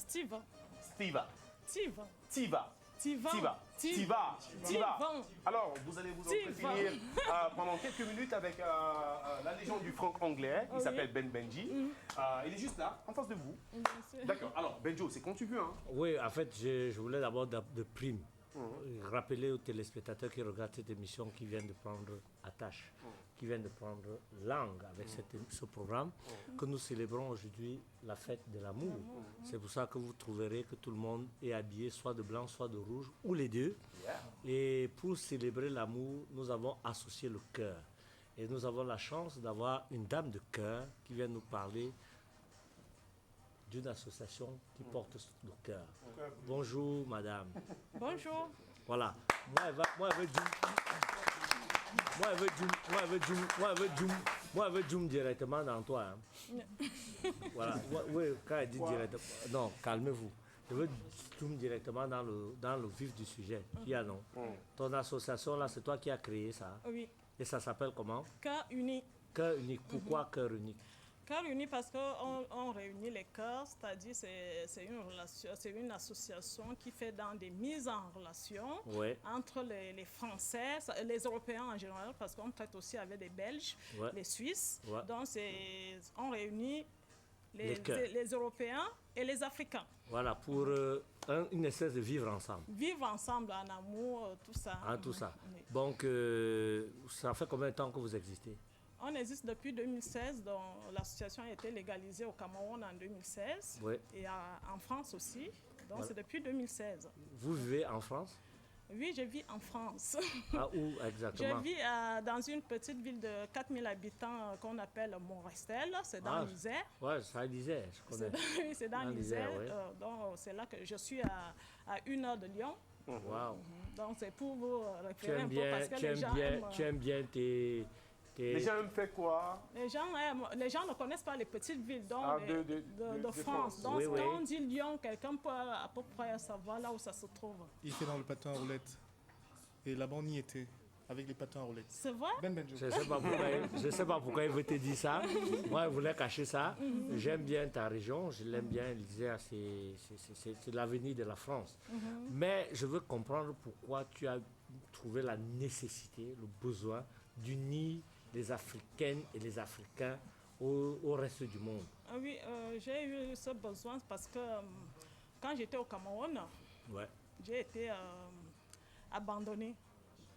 Steve. Stiva. Tiva. Tiva. Tivan. Tiva. Tiva. Tiva. Tivan. Alors, vous allez vous entretenir pendant quelques minutes avec la légende du franc anglais. Il s'appelle Ben Benji. Il est juste là, en face de vous. D'accord. Alors, Benjo, c'est quand tu veux. Hein. Oui, en fait, je voulais d'abord de prime rappeler aux téléspectateurs qui regardent cette émission qui viennent de prendre attache, qui viennent de prendre langue avec ce programme, que nous célébrons aujourd'hui la fête de l'amour. C'est pour ça que vous trouverez que tout le monde est habillé soit de blanc, soit de rouge, ou les deux. Et pour célébrer l'amour, nous avons associé le cœur. Et nous avons la chance d'avoir une dame de cœur qui vient nous parler d'une association qui porte le cœur. Bonjour, madame. Bonjour. Voilà. Moi, elle veut Djoum directement dans toi. Hein. Voilà. Oui, quand elle dit directement. Non, calmez-vous. Je veux Djoum directement dans le vif du sujet. Non. Ton association, là, c'est toi qui as créé ça. Oui. Et ça s'appelle comment? Cœur uni. Cœur unique. Pourquoi cœur unique? Cœur uni parce qu'on réunit les cœurs, c'est-à-dire c'est une association qui fait dans des mises en relation entre les Français, les Européens en général, parce qu'on traite aussi avec des Belges, les Suisses. Donc on réunit les Européens et les Africains. Voilà, pour une espèce de vivre ensemble. Vivre ensemble en amour, tout ça. Tout ça. Oui. Donc, ça fait combien de temps que vous existez? On existe depuis 2016, donc l'association a été légalisée au Cameroun en 2016 et en France aussi, donc c'est depuis 2016. Vous vivez en France? Oui, je vis en France. Où exactement? Je vis dans une petite ville de 4000 habitants qu'on appelle Montrestel, c'est dans l'Isère. Oui, c'est à l'Isère, je connais. Oui, c'est dans l'Isère, donc c'est là que je suis à 1 heure de Lyon. Wow. Donc c'est pour vous référer un peu parce que les gens aiment... Tu aimes bien tes... Les gens aiment faire quoi? Les gens ne connaissent pas les petites villes de France. Donc, quand on dit Lyon, quelqu'un peut à peu près savoir là où ça se trouve. Il fait dans le patin à roulettes. Et là-bas, on y était, avec les patins à roulettes. C'est vrai? Je ne sais pas pourquoi il veut te dire ça. Moi, il voulait cacher ça. J'aime bien ta région, je l'aime bien. L'Isère, c'est l'avenir de la France. Mais je veux comprendre pourquoi tu as trouvé la nécessité, le besoin d'unir les Africaines et les Africains au reste du monde. Oui, j'ai eu ce besoin parce que quand j'étais au Cameroun, j'ai été abandonnée.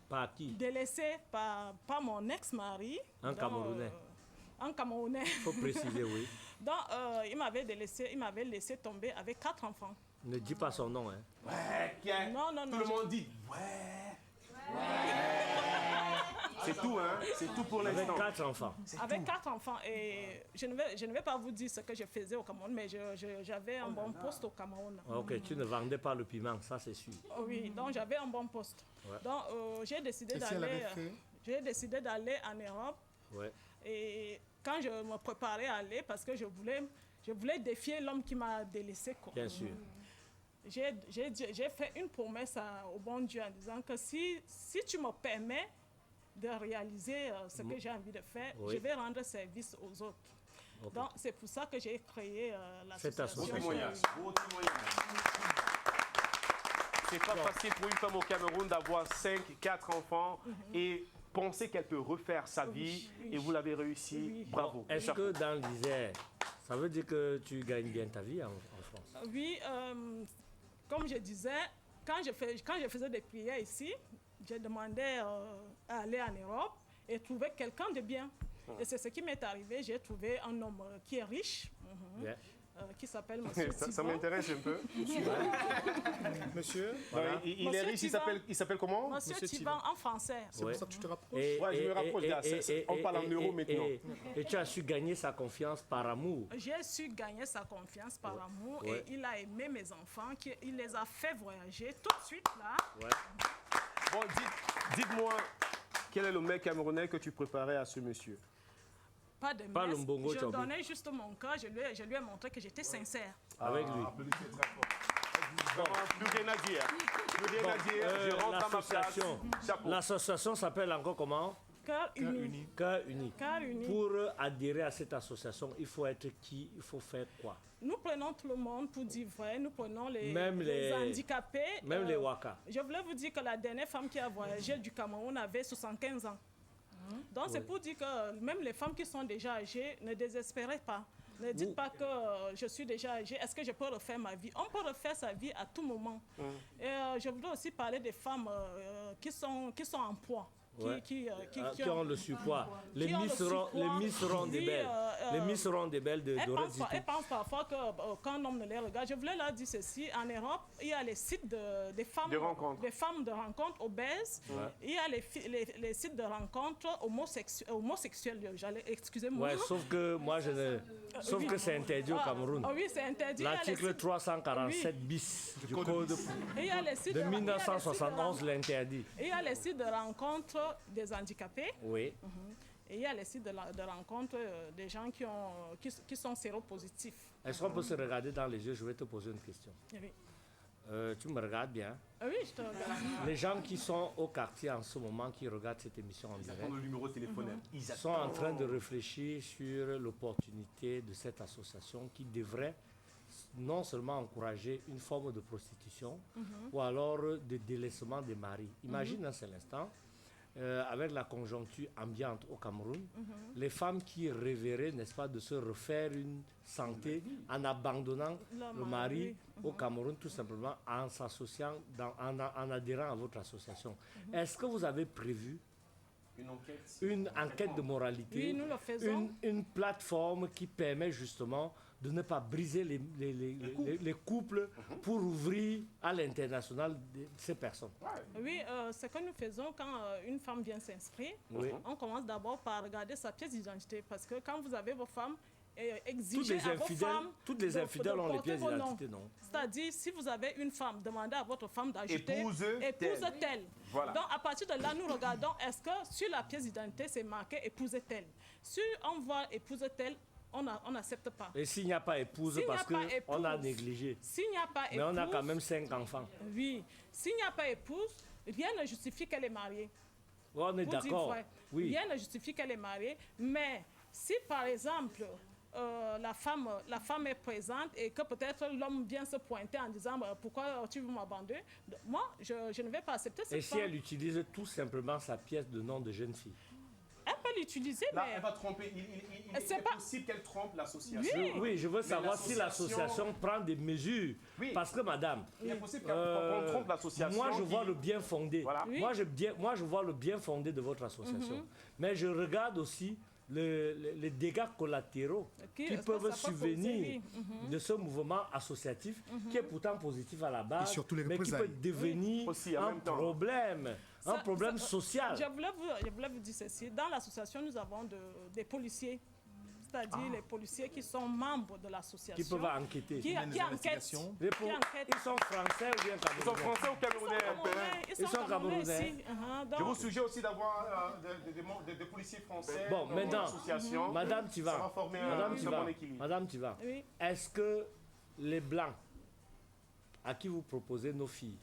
Par qui? Délaissée par mon ex-mari. Un Camerounais. Un Camerounais. Il faut préciser, oui. Donc, il m'avait laissé tomber avec 4 enfants. Ne dis pas son nom, hein. Non. Tout le monde dit C'est tout, hein. C'est tout pour l'instant. Avec 4 enfants. Avec 4 enfants. Et je ne vais pas vous dire ce que je faisais au Cameroun, mais j'avais un bon poste au Cameroun. Ok, tu ne vendais pas le piment, ça c'est sûr. Oui, donc j'avais un bon poste. Donc j'ai décidé d'aller en Europe. Et quand je me préparais à aller, parce que je voulais défier l'homme qui m'a délaissé. Bien sûr. J'ai fait une promesse au bon Dieu en disant que si tu me permets de réaliser ce que j'ai envie de faire, je vais rendre service aux autres. Donc, c'est pour ça que j'ai créé l'association. Beau témoignage. C'est pas facile pour une femme au Cameroun d'avoir 4 enfants et penser qu'elle peut refaire sa vie. Et vous l'avez réussi. Bravo. Est-ce que dans l'Isère, ça veut dire que tu gagnes bien ta vie en France? Oui, comme je disais, quand je faisais des prières ici, j'ai demandé à aller en Europe et trouver quelqu'un de bien. Et c'est ce qui m'est arrivé. J'ai trouvé un homme qui est riche, qui s'appelle Monsieur Thibault. Ça m'intéresse un peu. Monsieur il est riche, il s'appelle comment? Monsieur Thibault en français. C'est pour ça que tu te rapproches. Je me rapproche. On parle en euros maintenant. Et tu as su gagner sa confiance par amour. J'ai su gagner sa confiance par amour et il a aimé mes enfants, il les a fait voyager tout de suite là. Bon, dites-moi, quel est le mec camerounais que tu préparais à ce monsieur? Pas de messe. Je donnais juste mon cœur, je lui ai montré que j'étais sincère. Avec lui. Plus rien à dire. Je rentre dans ma place. L'association s'appelle encore comment? Cœur uni. Cœur uni. Cœur uni. Pour adhérer à cette association, il faut être qui? Il faut faire quoi? Nous prenons tout le monde pour dire vrai. Nous prenons les les handicapés. Même les Waka. Je voulais vous dire que la dernière femme qui a voyagé du Cameroun avait 75 ans. Donc c'est pour dire que même les femmes qui sont déjà âgées, ne désespérez pas. Ne dites pas que je suis déjà âgée, est-ce que je peux refaire ma vie? On peut refaire sa vie à tout moment. Et je voudrais aussi parler des femmes qui sont en poids. Qui ont le surpoids. Les Miss seront des belles. Les Miss seront des belles de Dorothy. Elles pensent parfois que quand un homme ne les regarde, je voulais leur dire ceci, en Europe, il y a les sites des femmes de rencontres obèses, il y a les sites de rencontres homosexuels, excusez-moi. Ouais, sauf que moi sauf que c'est interdit au Cameroun. Oui, c'est interdit. L'article 347 bis du code de 1971 l'interdit. Il y a les sites de rencontres des handicapés. Oui. Et il y a les sites de rencontre des gens qui sont séropositifs. Est-ce qu'on peut se regarder dans les yeux? Je vais te poser une question. Oui. Tu me regardes bien? Oui, je te regarde. Les gens qui sont au quartier en ce moment, qui regardent cette émission en direct, le numéro de téléphone. Ils sont en train de réfléchir sur l'opportunité de cette association qui devrait non seulement encourager une forme de prostitution ou alors de délaissement des maris. Imagine un seul instant, avec la conjoncture ambiante au Cameroun, les femmes qui rêveraient, n'est-ce pas, de se refaire une santé en abandonnant le mari au Cameroun, tout simplement en s'associant, en adhérant à votre association. Est-ce que vous avez prévu une enquête de moralité, oui, nous le faisons. Une plateforme qui permet justement de ne pas briser les couples pour ouvrir à l'international ces personnes? Oui, ce que nous faisons quand une femme vient s'inscrire, on commence d'abord par regarder sa pièce d'identité, parce que quand vous avez vos femmes, exigez à vos femmes toutes les infidèles ont les pièces d'identité, non? C'est-à-dire, si vous avez une femme, demandez à votre femme d'ajouter épouse-t-elle. Voilà. Donc, à partir de là, nous regardons, est-ce que sur la pièce d'identité, c'est marqué épouse-t-elle? Si on voit épouse-t-elle, on n'accepte pas. Et s'il n'y a pas épouse, parce qu'on a négligé. S'il n'y a pas épouse, mais on a quand même 5 enfants. Oui. S'il n'y a pas épouse, rien ne justifie qu'elle est mariée. On est d'accord. Oui. Rien ne justifie qu'elle est mariée. Mais si, par exemple, la femme est présente et que peut-être l'homme vient se pointer en disant pourquoi tu veux m'abandonner, moi, je ne vais pas accepter cette femme. Et si elle utilise tout simplement sa pièce de nom de jeune fille? Elle peut l'utiliser, là, mais... elle va tromper. Il est possible qu'elle trompe l'association. Oui, je veux savoir si l'association prend des mesures. Oui. Parce que, madame... Il est possible qu'on trompe l'association. Moi, je vois le bien fondé. Voilà. Oui. Moi, je vois le bien fondé de votre association. Mais je regarde aussi les dégâts collatéraux qui peuvent survenir de ce mouvement associatif qui est pourtant positif à la base, mais qui peut devenir un problème social. Je voulais vous dire ceci. Dans l'association, nous avons des policiers, c'est-à-dire les policiers qui sont membres de l'association. Qui peuvent enquêter. Qui enquêtent. Ils sont français ou bien camerounais? Ils sont français ou camerounais? Ils sont camerounais. Je vous suggère aussi d'avoir des policiers français dans l'association. Madame Tiva, ça va former bon équilibre. Madame Tiva, oui. Est-ce que les Blancs à qui vous proposez nos filles,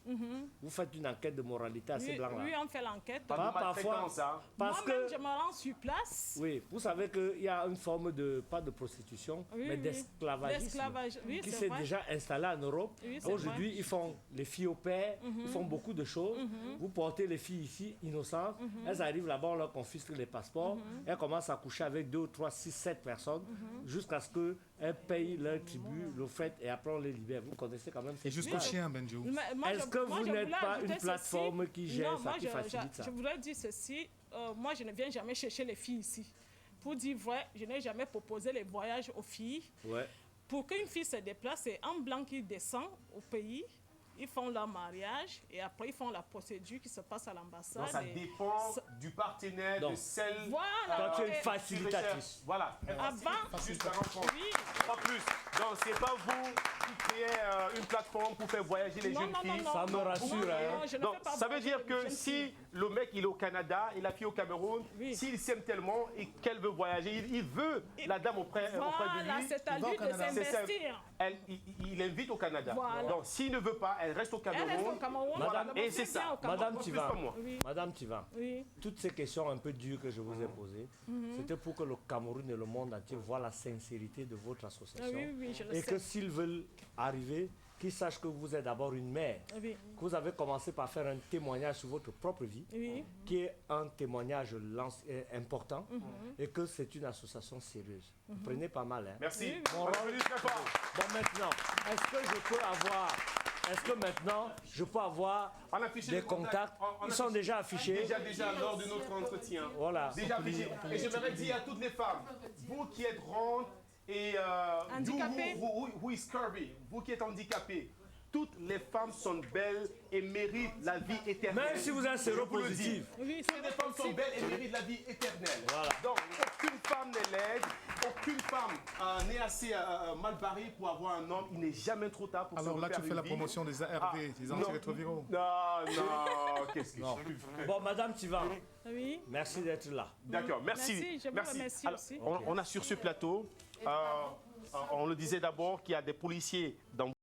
vous faites une enquête de moralité à ces Blancs-là? Oui, on fait l'enquête. Parfois, parce que je me rends sur place. Oui, vous savez qu'il y a une forme pas de prostitution, mais d'esclavagisme qui s'est déjà installé en Europe. Oui, aujourd'hui, ils font les filles au père, ils font beaucoup de choses. Vous portez les filles ici, innocentes, elles arrivent là-bas, on leur confisque les passeports, elles commencent à coucher avec 2, 3, 6, 7 personnes, jusqu'à ce qu'elles payent leur tribut, le fret, et après on les libère. Vous connaissez quand même ces chien, Benjo. Est-ce que vous n'êtes pas une plateforme qui gère ça, qui facilite ça? Je voudrais dire ceci. Moi, je ne viens jamais chercher les filles ici. Pour dire vrai, je n'ai jamais proposé les voyages aux filles. Ouais. Pour qu'une fille se déplace, c'est un blanc qui descend au pays. Ils font leur mariage et après ils font la procédure qui se passe à l'ambassade. Donc ça dépend du partenaire, de celle... Voilà. Quand tu es une facilitatrice. Voilà. Avant, juste la rencontre. Oui. Pas plus. Donc c'est pas vous qui créez une une plateforme pour faire voyager les jeunes filles. Ça me rassure. Donc, ça veut dire que si le mec il est au Canada et la fille au Cameroun, s'il s'aime tellement et qu'elle veut voyager, il veut la dame auprès de lui. Voilà, c'est à lui de s'investir. Il invite au Canada. Voilà. Donc, s'il ne veut pas, elle reste au Cameroun. Elle reste au Cameroun. Voilà. Et c'est ça. Madame Tivan, toutes ces questions un peu dures que je vous ai posées, c'était pour que le Cameroun et le monde entier voient la sincérité de votre association. Et que s'ils veulent arriver, qu'ils sachent que vous êtes d'abord une mère, que vous avez commencé par faire un témoignage sur votre propre vie, qui est un témoignage important, et que c'est une association sérieuse. Vous prenez pas mal. Hein? Merci. Bon, maintenant, est-ce que maintenant, je peux avoir des contacts? Ils sont déjà affichés. Déjà lors de notre entretien. Voilà. Déjà affichés. Et j'aimerais dire à toutes les femmes, vous qui êtes rondes et handicapées, who is curvy, vous qui êtes handicapés, toutes les femmes sont belles et méritent la vie éternelle. Même si vous êtes séropositif. Toutes les femmes sont belles et méritent la vie éternelle. Voilà. Donc, aucune femme n'est laide, aucune femme n'est assez mal barrée pour avoir un homme. Il n'est jamais trop tard pour se refaire une vie. Alors là, tu fais la promotion des ARV, des antirétroviraux. Non, qu'est-ce que je fais? Bon, Madame Tivan, oui. Merci d'être là. D'accord, merci. Je vous remercie aussi. On a sur ce plateau, on le disait d'abord qu'il y a des policiers dans